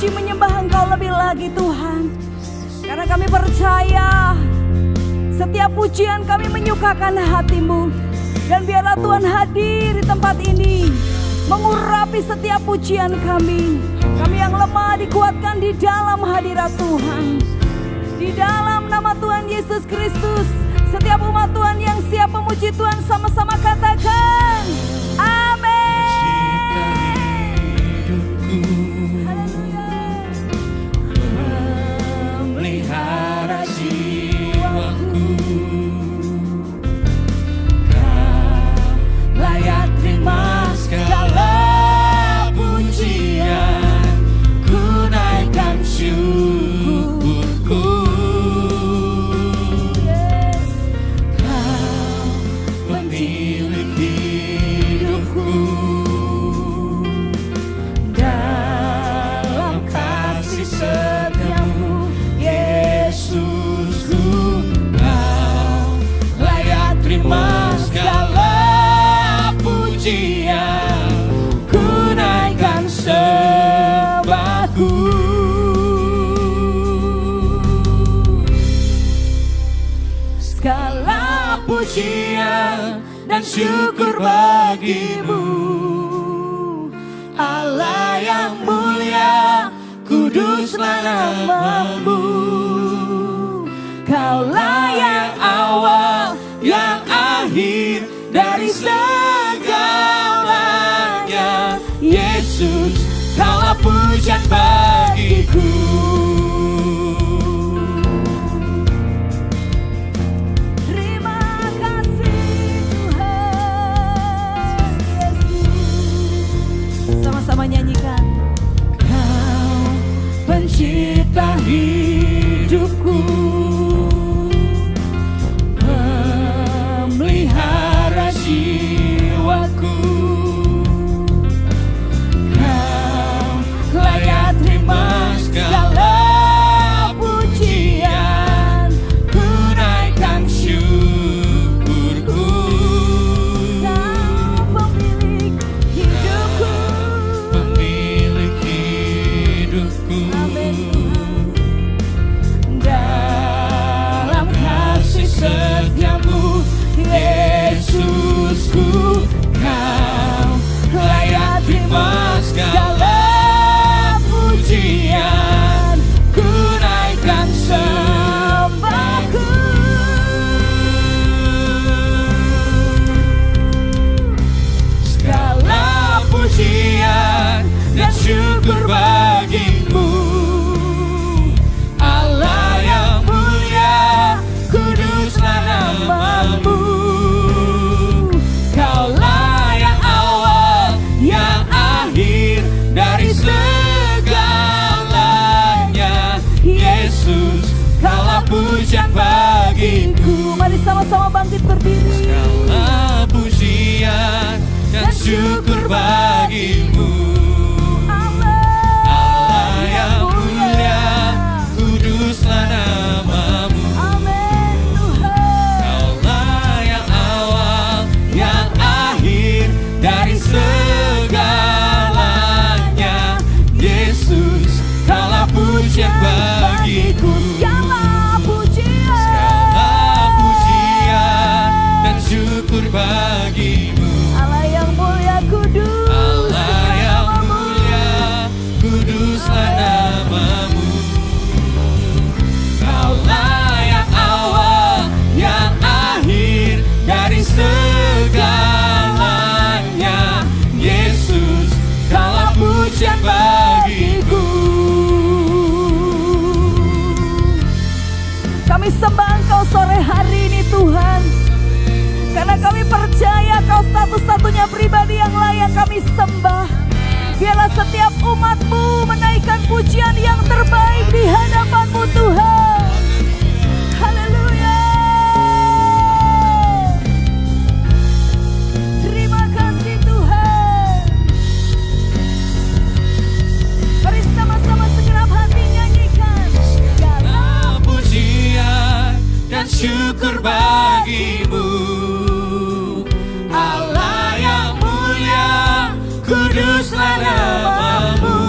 memuji menyembah Engkau lebih lagi Tuhan. Karena kami percaya setiap pujian kami menyukakan hati-Mu. Dan biarlah Tuhan hadir di tempat ini, mengurapi setiap pujian kami. Kami yang lemah dikuatkan di dalam hadirat Tuhan. Di dalam nama Tuhan Yesus Kristus, setiap umat Tuhan yang siap memuji Tuhan sama-sama katakan amin. Memelihara jiwaku, layak terima segala pujian, ku naikkan syukurku. Yes. Kau pemilik hidupku, dalam kasih setiamu Yesusku, kau layak terima segala pujian, ku naikkan sembahku. Segala pujian dan syukur bagimu, Allah yang mulia, kuduslah nama-Mu. Kaulah yang awal, yang akhir dari segalanya. Yesus, Kaulah pujian bagiku. Terima kasih Tuhan Yesus. Sama-sama nyanyikan. Kau pencipta hidupku, pemelihara jiwaku, kau layak terima segala pujian, ku naikkan syukurku. Kau pemilik hidupku, Pemilik hidupku, amin. dalam kasih setiamu Yesusku, kau layak terima segala pujian, ku naikkan sembahku. Segala pujian dan syukur bagimu, Allah yang mulia, kuduslah nama-Mu. Kaulah yang awal, yang akhir dari segalanya. Yesus, Kaulah pujian bagiku. Mari sama-sama bangkit berdiri. Segala pujian dan syukur bagimu, Allah yang mulia, kuduslah nama-Mu. Amin Tuhan. Kaulah yang awal, yang akhir dari segalanya. Yesus, Kaulah pujian bagiku. Segala pujian, Segala pujian dan syukur bagimu, Allah yang mulia kudus, Allah yang mulia, kuduslah nama-Mu. Kaulah yang awal, yang akhir dari segalanya. Yesus, Kaulah pujian bagiku. kami sembah Engkau sore hari ini Tuhan. Karena kami percaya Kau satu-satunya pribadi yang layak kami sembah. Biarlah setiap umat-Mu menaikkan pujian yang terbaik di hadapan-Mu Tuhan. Haleluya. Terima kasih Tuhan. Mari sama-sama segenap hati nyanyikan. Segala pujian dan syukur bagimu, Allah yang mulia, kuduslah nama-Mu.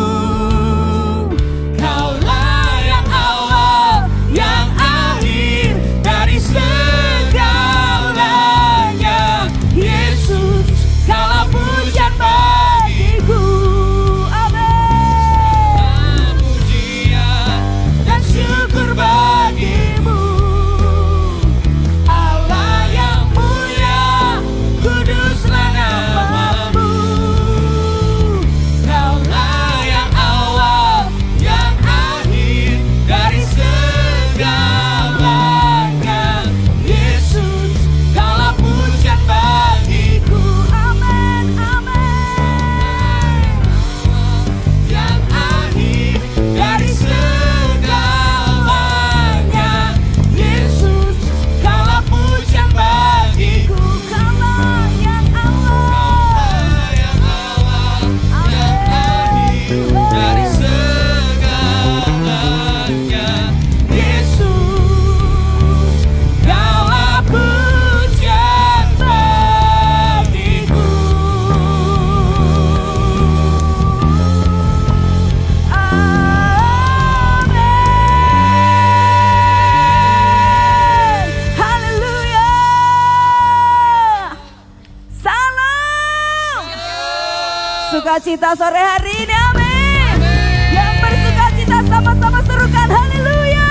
bersukacita sore hari ini, amin. Yang bersukacita sama-sama serukan haleluya.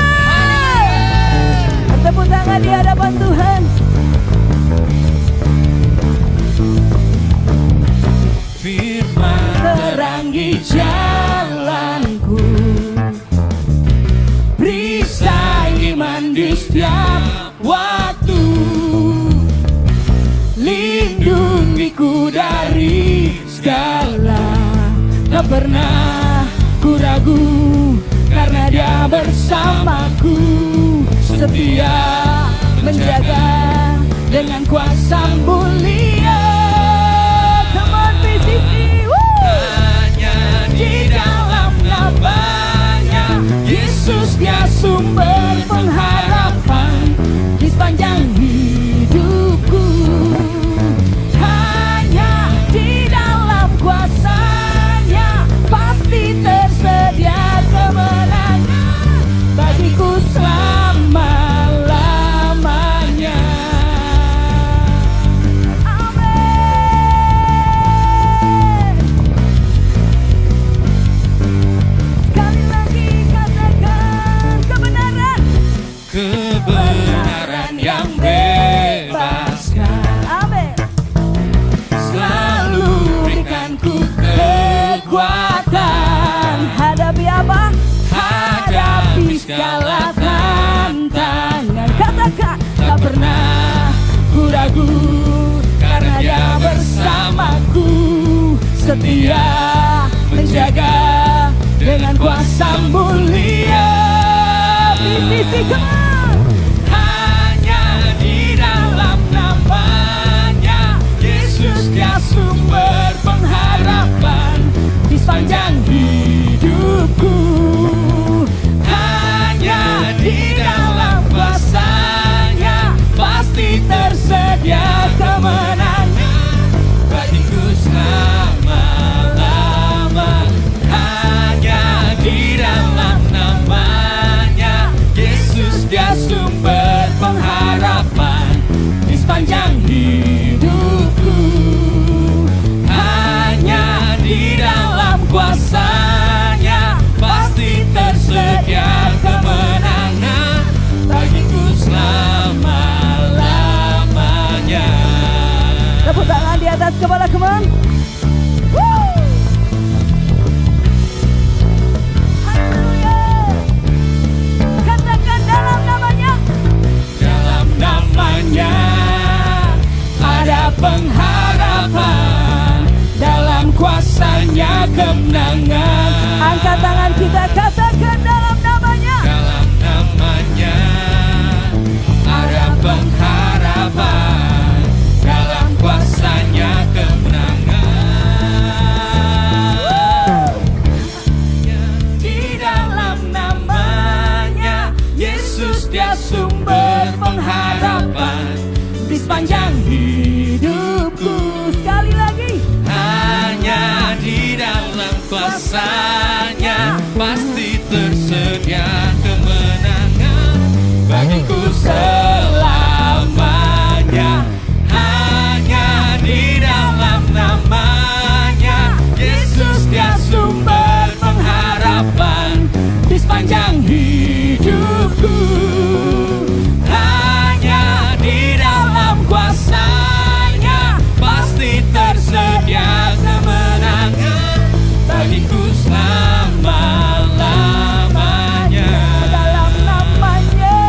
Bertepuk tangan di hadapan Tuhan. Firman terangi jalanku, perisai iman di setiap waktu, lindungiku dari segala. Tak pernah ku ragu karena Dia bersamaku, setia menjaga dengan kuasa mulia. Hanya di dalam namanya Yesus, Dia sumber pengharapan di sepanjang hidupku. Hanya di dalam kuasa-Nya pasti tersedia kemenangan bagiku selama-lamanya. Kebenaran yang bebaskan, amin. Selalu berikanku kekuatan. Hadapi apa? Hadapi segala tantangan. Katakan, tak pernah ku ragu karena Dia bersamaku, setia menjaga dengan kuasa mulia. Di sisi kanan, hanya di dalam namanya Yesus, Dia sumber pengharapan di sepanjang hidupku. Hanya di dalam kuasa-Nya pasti tersedia kemenangan bagiku selama-lama. Hanya di dalam namanya Yesus, Dia sumber pengharapan di sepanjang hidupku. Hanya di dalam kuasa-Nya pasti tersedia kemenangan bagiku selama-lamanya. Tepuk tangan di atas kepala, come on. Ada pengharapan, dalam kuasa-Nya kemenangan. Angkat tangan kita, katakan dalam namanya. Dalam namanya ada pengharapan, dalam kuasa-Nya kemenangan. Di dalam namanya Yesus, Dia sumber pengharapan di sepanjang hidupku. Sekali lagi, hanya di dalam kuasa-Nya pasti tersedia kemenangan bagiku selamanya. Hanya di dalam namanya Yesus, Dia sumber pengharapan di sepanjang hidupku. Hanya di dalam kuasa-Nya pasti tersedia kemenangan bagiku selama-lamanya. Dalam namanya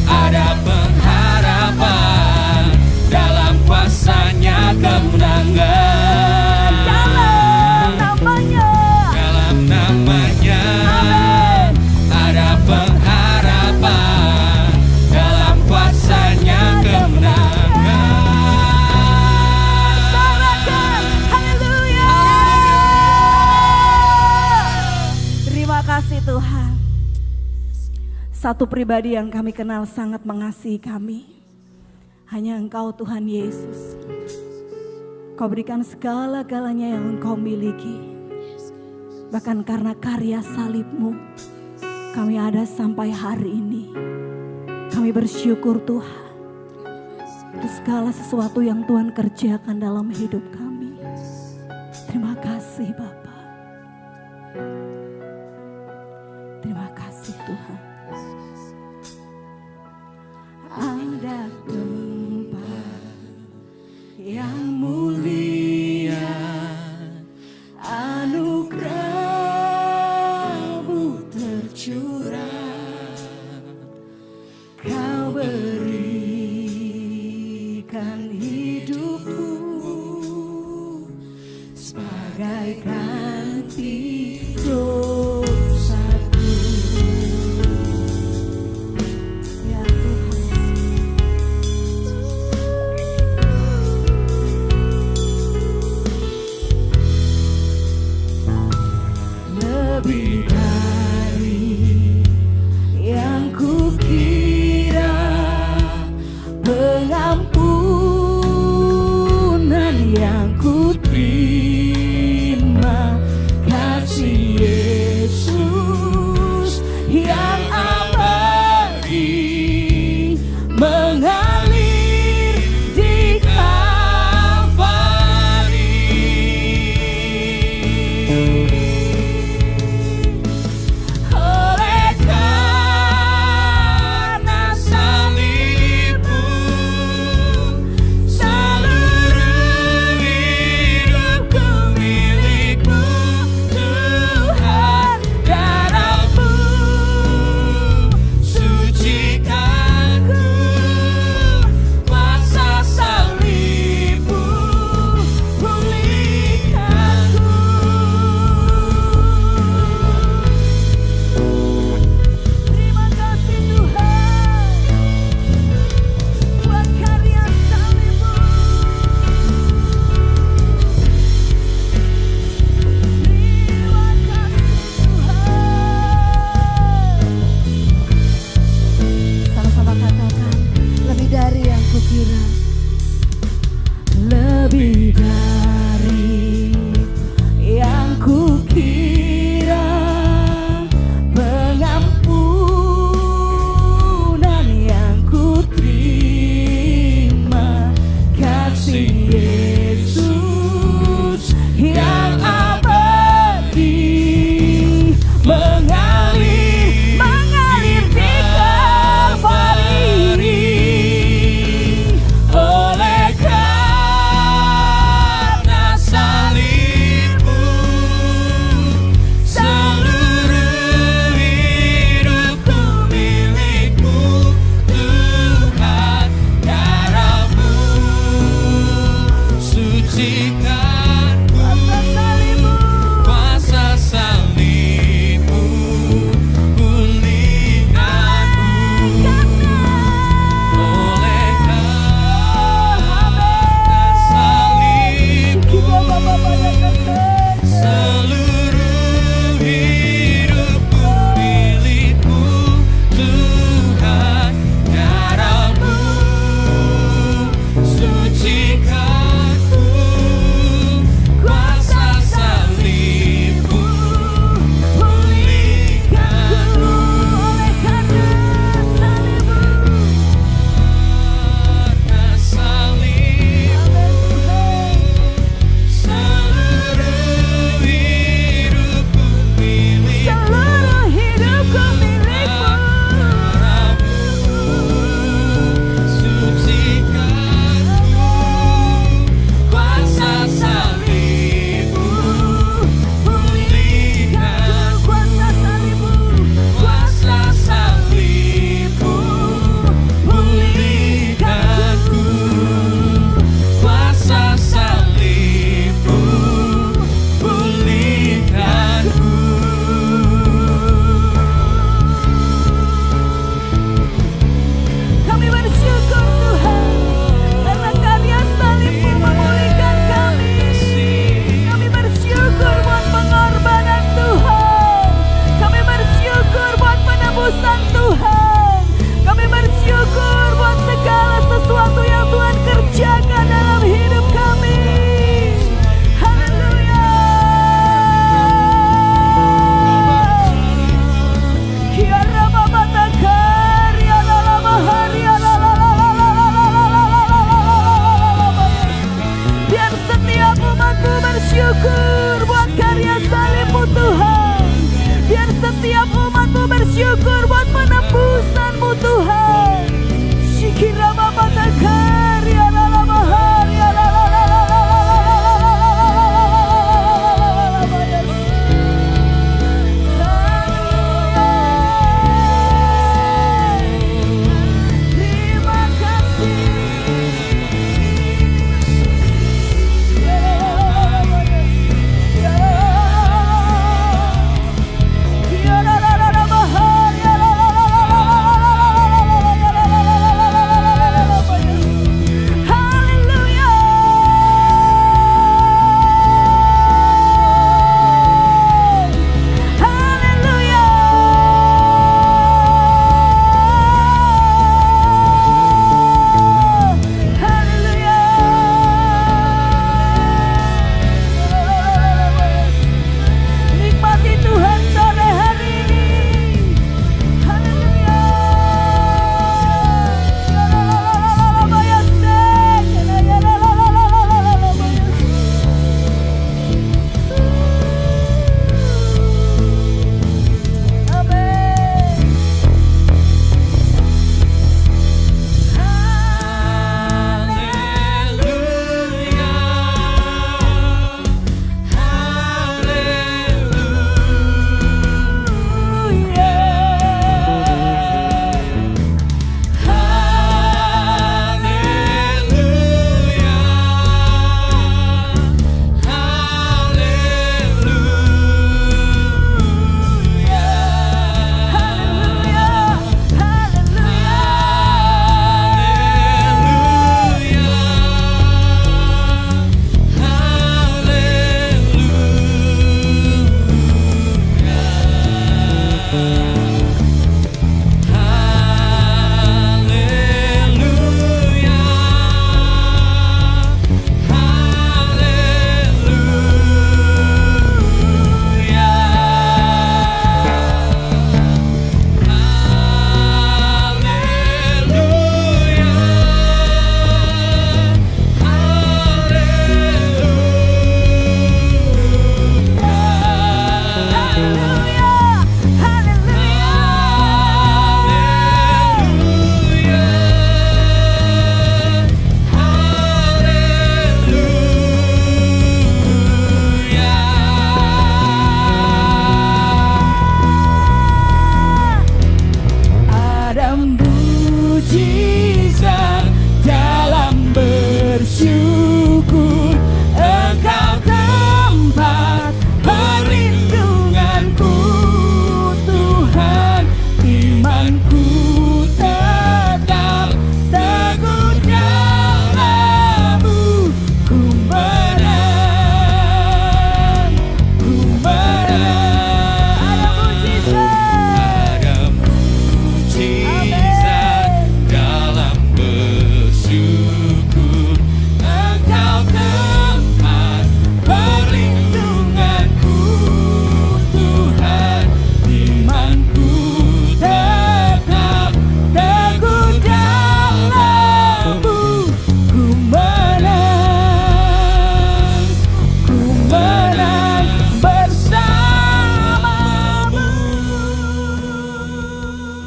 ada pengharapan, dalam kuasa-Nya kemenangan. Dalam namanya, dalam namanya, amin. Ada pengharapan, dalam kuasa-Nya kemenangan. Sorakan, haleluya. Terima kasih Tuhan. Satu pribadi yang kami kenal sangat mengasihi kami, hanya Engkau Tuhan Yesus. Kau berikan segala-galanya yang Engkau miliki. Bahkan karena karya salib-Mu, kami ada sampai hari ini. Kami bersyukur Tuhan untuk segala sesuatu yang Tuhan kerjakan dalam hidup kami. Terima kasih Bapa. Terima kasih Tuhan. Ada tempat yang mulia, anugerah-Mu tercurah, Kau berikan hidup-Mu sebagai ganti dosaku. Ya Tuhan, lebih dari yang kukira, pengampunan yang kuterima, kasih Yesus yang abadi mengalir di Kalvari.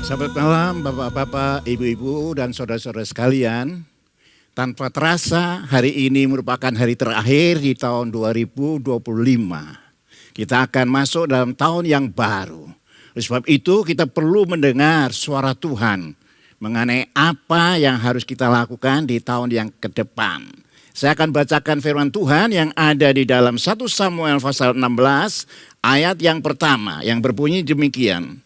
Selamat malam Bapak-Bapak, Ibu-Ibu dan Saudara-saudara sekalian. Tanpa terasa hari ini merupakan hari terakhir di tahun 2025. Kita akan masuk dalam tahun yang baru. Oleh sebab itu kita perlu mendengar suara Tuhan mengenai apa yang harus kita lakukan di tahun yang ke depan. Saya akan bacakan firman Tuhan yang ada di dalam 1 Samuel pasal 16 ayat yang pertama yang berbunyi demikian.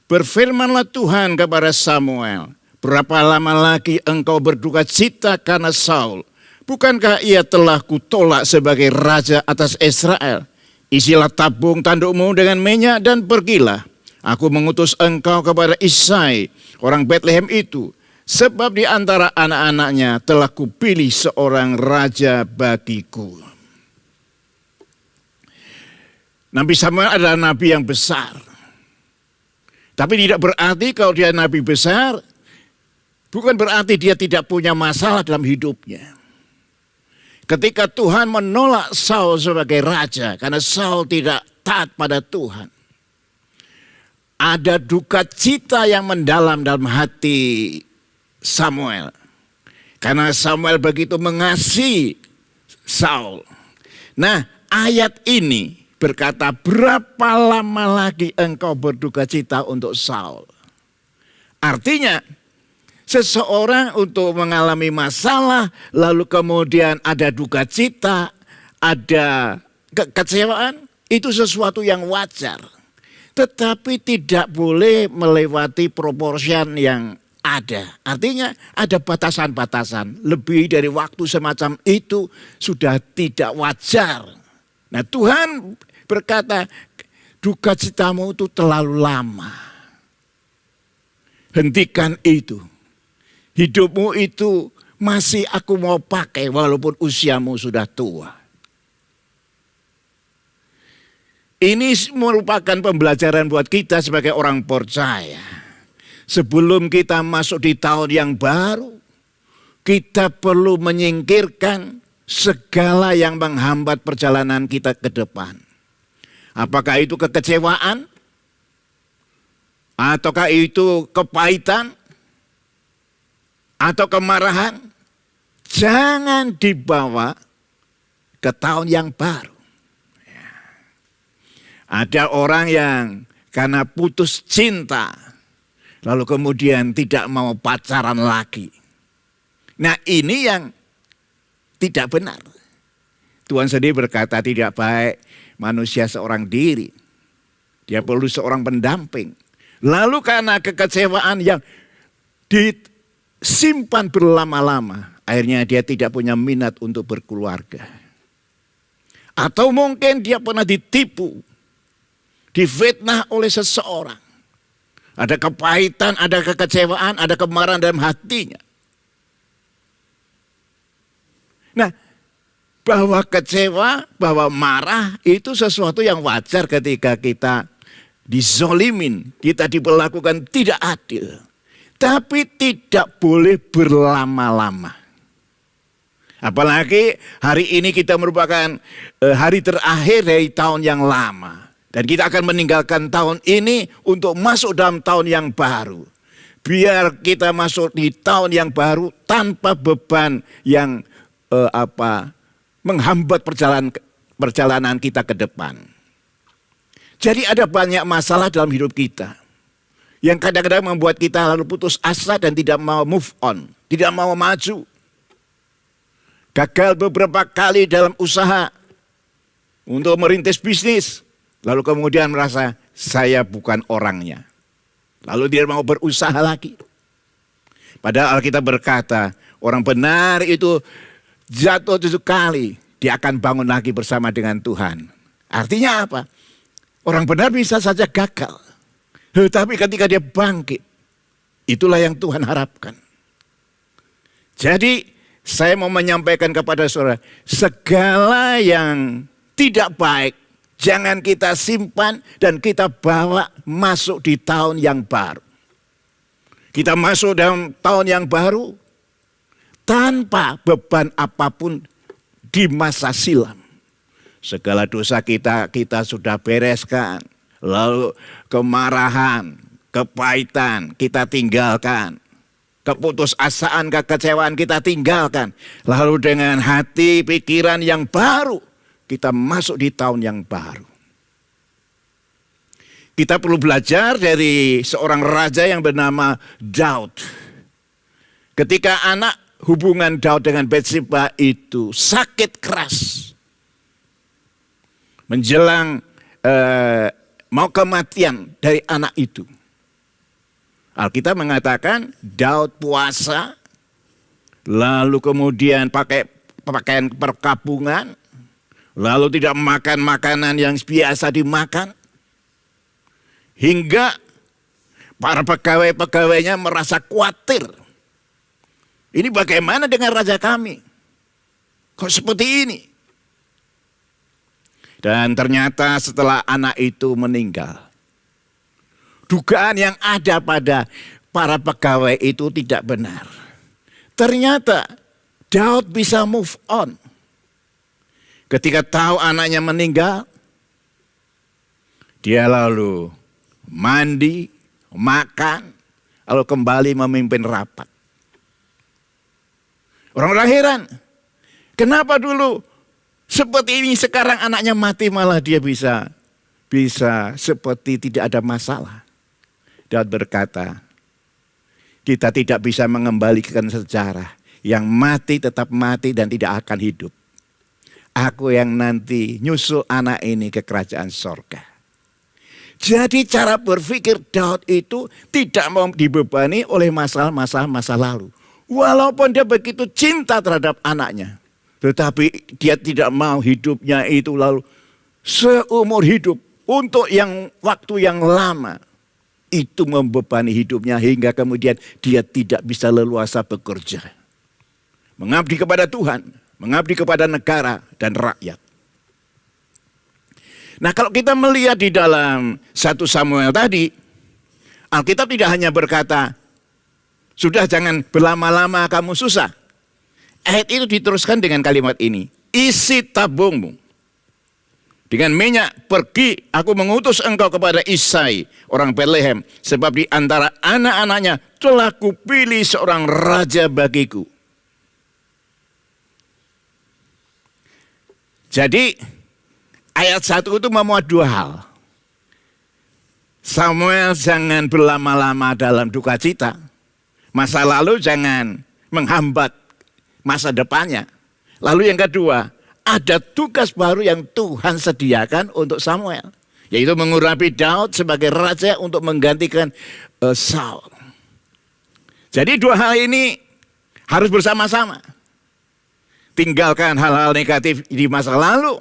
Berfirmanlah Tuhan kepada Samuel, berapa lama lagi engkau berduka cita karena Saul? Bukankah ia telah kutolak sebagai raja atas Israel? Isilah tabung tandukmu dengan minyak dan pergilah. Aku mengutus engkau kepada Isai, orang Bethlehem itu. Sebab di antara anak-anaknya telah kupilih seorang raja bagiku. Nabi Samuel adalah nabi yang besar. Tapi tidak berarti kalau dia nabi besar, bukan berarti dia tidak punya masalah dalam hidupnya. Ketika Tuhan menolak Saul sebagai raja, karena Saul tidak taat pada Tuhan. Ada duka cita yang mendalam dalam hati Samuel. Karena Samuel begitu mengasihi Saul. Nah, ayat ini berkata, berapa lama lagi engkau berduka cita untuk Saul? Artinya, seseorang untuk mengalami masalah, lalu kemudian ada duka cita, ada kekecewaan, itu sesuatu yang wajar. Tetapi tidak boleh melewati proporsian yang ada. Artinya ada batasan-batasan. Lebih dari waktu semacam itu sudah tidak wajar. Nah, Tuhan berkata, duka citamu itu terlalu lama. Hentikan itu. Hidupmu itu masih aku mau pakai walaupun usiamu sudah tua. Ini merupakan pembelajaran buat kita sebagai orang percaya. Sebelum kita masuk di tahun yang baru, kita perlu menyingkirkan segala yang menghambat perjalanan kita ke depan. Apakah itu kekecewaan? Ataukah itu kepahitan? Atau kemarahan? Jangan dibawa ke tahun yang baru. Ada orang yang karena putus cinta, lalu kemudian tidak mau pacaran lagi. Nah, ini yang tidak benar. Tuhan sendiri berkata tidak baik manusia seorang diri. Dia perlu seorang pendamping. Lalu karena kekecewaan yang disimpan berlama-lama, akhirnya dia tidak punya minat untuk berkeluarga. Atau mungkin dia pernah ditipu, difitnah oleh seseorang. Ada kepahitan, ada kekecewaan, ada kemarahan dalam hatinya. Nah, bahwa kecewa, bahwa marah itu sesuatu yang wajar ketika kita dizolimin, kita diperlakukan tidak adil. Tapi tidak boleh berlama-lama. Apalagi hari ini kita merupakan hari terakhir dari tahun yang lama. Dan kita akan meninggalkan tahun ini untuk masuk dalam tahun yang baru. Biar kita masuk di tahun yang baru tanpa beban yang menghambat perjalanan kita ke depan. Jadi ada banyak masalah dalam hidup kita yang kadang-kadang membuat kita lalu putus asa dan tidak mau move on, tidak mau maju. Gagal beberapa kali dalam usaha untuk merintis bisnis, lalu kemudian merasa saya bukan orangnya. Lalu dia mau berusaha lagi. Padahal kita berkata orang benar itu jatuh 7 kali, dia akan bangun lagi bersama dengan Tuhan. Artinya apa? Orang benar bisa saja gagal. Tetapi ketika dia bangkit, itulah yang Tuhan harapkan. Jadi saya mau menyampaikan kepada saudara, segala yang tidak baik, jangan kita simpan dan kita bawa masuk di tahun yang baru. Kita masuk dalam tahun yang baru, tanpa beban apapun di masa silam. Segala dosa kita sudah bereskan. Lalu kemarahan, kepahitan kita tinggalkan. Keputusasaan, kekecewaan kita tinggalkan. Lalu dengan hati, pikiran yang baru, kita masuk di tahun yang baru. Kita perlu belajar dari seorang raja yang bernama Daud. Ketika anak hubungan Daud dengan Bathsheba itu sakit keras. Menjelang mau kematian dari anak itu. Alkitab mengatakan Daud puasa, lalu kemudian pakai pakaian perkabungan, lalu tidak makan makanan yang biasa dimakan, hingga para pegawai-pegawainya merasa khawatir. Ini bagaimana dengan raja kami? Kok seperti ini? Dan ternyata setelah anak itu meninggal, dugaan yang ada pada para pegawai itu tidak benar. Ternyata Daud bisa move on. Ketika tahu anaknya meninggal, dia lalu mandi, makan, lalu kembali memimpin rapat. Orang-orang heran, kenapa dulu seperti ini sekarang anaknya mati malah dia bisa seperti tidak ada masalah. Daud berkata, kita tidak bisa mengembalikan sejarah. Yang mati tetap mati dan tidak akan hidup. Aku yang nanti nyusul anak ini ke kerajaan sorga. Jadi cara berpikir Daud itu tidak mau dibebani oleh masalah-masalah masa lalu. Walaupun dia begitu cinta terhadap anaknya. Tetapi dia tidak mau hidupnya itu lalu seumur hidup untuk yang waktu yang lama. Itu membebani hidupnya hingga kemudian dia tidak bisa leluasa bekerja. Mengabdi kepada Tuhan, mengabdi kepada negara dan rakyat. Nah, kalau kita melihat di dalam 1 Samuel tadi, Alkitab tidak hanya berkata, sudah jangan berlama-lama kamu susah. Ayat itu diteruskan dengan kalimat ini, isi tabungmu dengan minyak, pergi aku mengutus engkau kepada Isai orang Bethlehem, sebab di antara anak-anaknya telah kupilih seorang raja bagiku. Jadi ayat 1 itu memuat dua hal. Samuel jangan berlama-lama dalam duka cita. Masa lalu jangan menghambat masa depannya. Lalu yang kedua, ada tugas baru yang Tuhan sediakan untuk Samuel. Yaitu mengurapi Daud sebagai raja untuk menggantikan Saul. Jadi dua hal ini harus bersama-sama. Tinggalkan hal-hal negatif di masa lalu.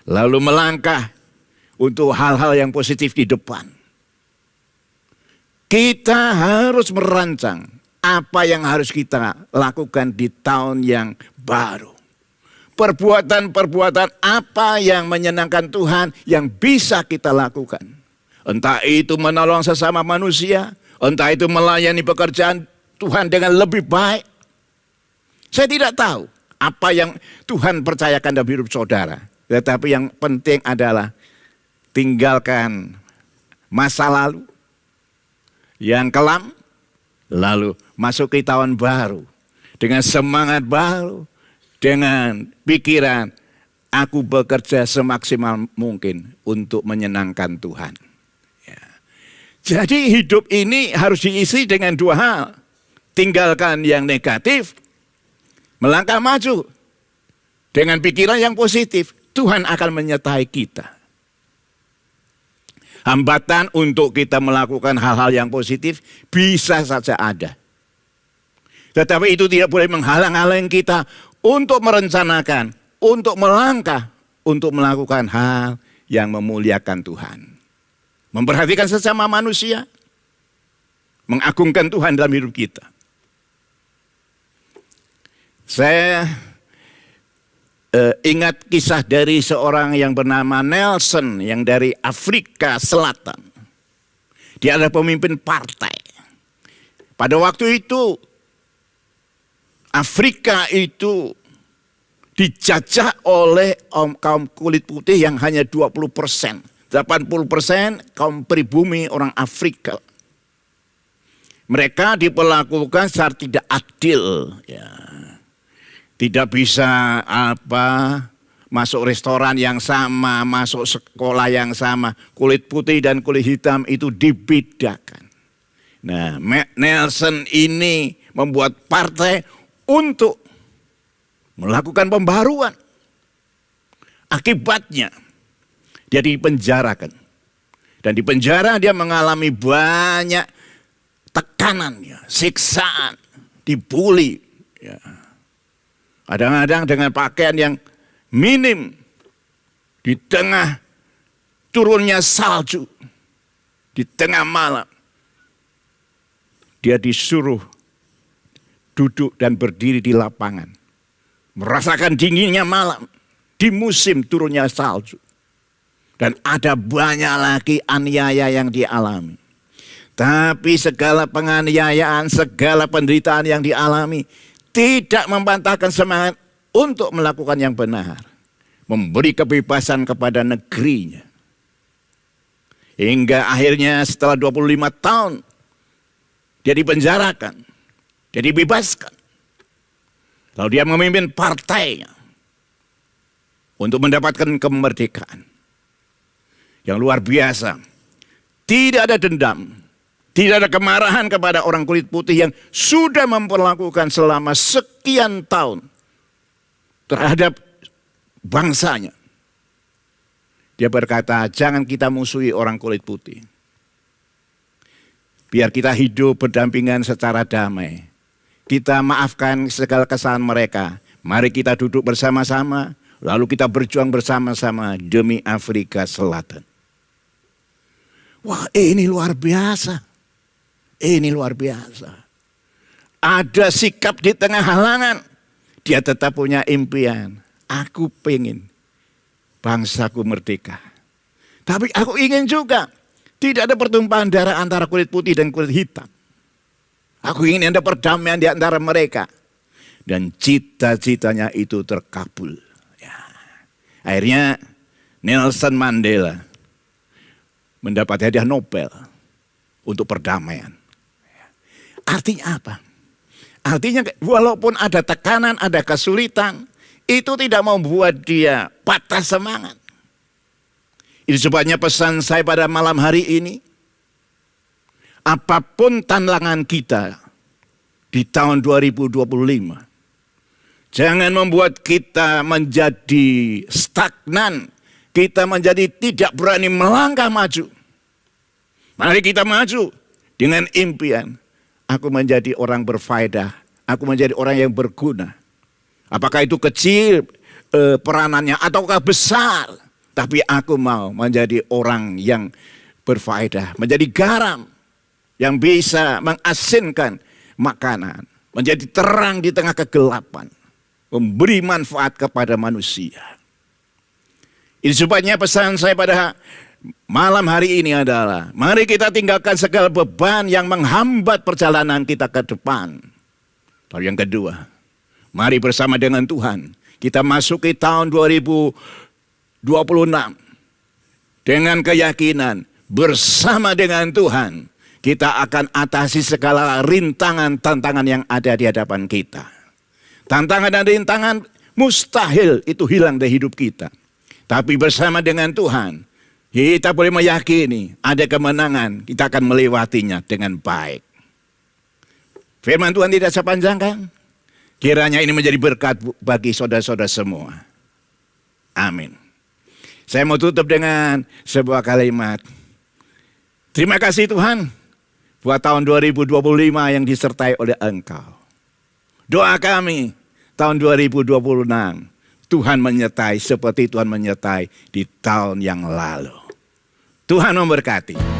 Lalu melangkah untuk hal-hal yang positif di depan. Kita harus merancang apa yang harus kita lakukan di tahun yang baru. Perbuatan-perbuatan apa yang menyenangkan Tuhan yang bisa kita lakukan. Entah itu menolong sesama manusia, entah itu melayani pekerjaan Tuhan dengan lebih baik. Saya tidak tahu apa yang Tuhan percayakan dalam hidup saudara. Tetapi yang penting adalah tinggalkan masa lalu yang kelam, lalu masuk ke tahun baru dengan semangat baru. Dengan pikiran, aku bekerja semaksimal mungkin untuk menyenangkan Tuhan. Ya. Jadi hidup ini harus diisi dengan dua hal. Tinggalkan yang negatif, melangkah maju. Dengan pikiran yang positif, Tuhan akan menyertai kita. Hambatan untuk kita melakukan hal-hal yang positif bisa saja ada. Tetapi itu tidak boleh menghalang-halangi kita untuk merencanakan, untuk melangkah, untuk melakukan hal yang memuliakan Tuhan. Memperhatikan sesama manusia, mengagungkan Tuhan dalam hidup kita. Saya ingat kisah dari seorang yang bernama Nelson yang dari Afrika Selatan. Dia adalah pemimpin partai. Pada waktu itu Afrika itu dijajah oleh kaum kulit putih yang hanya 20%. 80% kaum pribumi orang Afrika. Mereka diperlakukan secara tidak adil. Ya. Tidak bisa masuk restoran yang sama, masuk sekolah yang sama. Kulit putih dan kulit hitam itu dibedakan. Nah, Nelson ini membuat partai untuk melakukan pembaruan. Akibatnya dia dipenjarakan. Dan di penjara dia mengalami banyak tekanan, ya, siksaan, dibully. Ya. Kadang-kadang dengan pakaian yang minim, di tengah turunnya salju, di tengah malam, dia disuruh duduk dan berdiri di lapangan, merasakan dinginnya malam, di musim turunnya salju. Dan ada banyak lagi aniaya yang dialami. Tapi segala penganiayaan, segala penderitaan yang dialami tidak membantahkan semangat untuk melakukan yang benar. Memberi kebebasan kepada negerinya. Hingga akhirnya setelah 25 tahun dia dipenjarakan, dia dibebaskan. Lalu dia memimpin partainya untuk mendapatkan kemerdekaan. Yang luar biasa. Tidak ada dendam. Tidak ada kemarahan kepada orang kulit putih yang sudah memperlakukan selama sekian tahun terhadap bangsanya. Dia berkata, jangan kita musuhi orang kulit putih. Biar kita hidup berdampingan secara damai. Kita maafkan segala kesalahan mereka. Mari kita duduk bersama-sama, lalu kita berjuang bersama-sama demi Afrika Selatan. Wah, ini luar biasa. Ini luar biasa. Ada sikap di tengah halangan. Dia tetap punya impian. Aku pengen bangsaku merdeka. Tapi aku ingin juga tidak ada pertumpahan darah antara kulit putih dan kulit hitam. Aku ingin ada perdamaian di antara mereka. Dan cita-citanya itu terkabul. Ya. Akhirnya Nelson Mandela mendapat hadiah Nobel untuk perdamaian. Artinya apa? Artinya walaupun ada tekanan, ada kesulitan, itu tidak membuat dia patah semangat. Itu sebabnya pesan saya pada malam hari ini. Apapun tantangan kita di tahun 2025, jangan membuat kita menjadi stagnan. Kita menjadi tidak berani melangkah maju. Mari kita maju dengan impian. Aku menjadi orang berfaedah. Aku menjadi orang yang berguna. Apakah itu kecil peranannya ataukah besar. Tapi aku mau menjadi orang yang berfaedah. Menjadi garam yang bisa mengasinkan makanan. Menjadi terang di tengah kegelapan. Memberi manfaat kepada manusia. Itu sebabnya pesan saya pada malam hari ini adalah, mari kita tinggalkan segala beban yang menghambat perjalanan kita ke depan. Lalu yang kedua, mari bersama dengan Tuhan, kita masuki tahun 2026 dengan keyakinan bersama dengan Tuhan, kita akan atasi segala rintangan, tantangan yang ada di hadapan kita. Tantangan dan rintangan mustahil itu hilang dari hidup kita. Tapi bersama dengan Tuhan, kita boleh meyakini ada kemenangan, kita akan melewatinya dengan baik. Firman Tuhan tidak saya panjangkan. Kiranya ini menjadi berkat bagi saudara-saudara semua. Amin. Saya mau tutup dengan sebuah kalimat. Terima kasih Tuhan buat tahun 2025 yang disertai oleh Engkau. Doa kami tahun 2026. Tuhan menyertai seperti Tuhan menyertai di tahun yang lalu. Tuhan memberkati.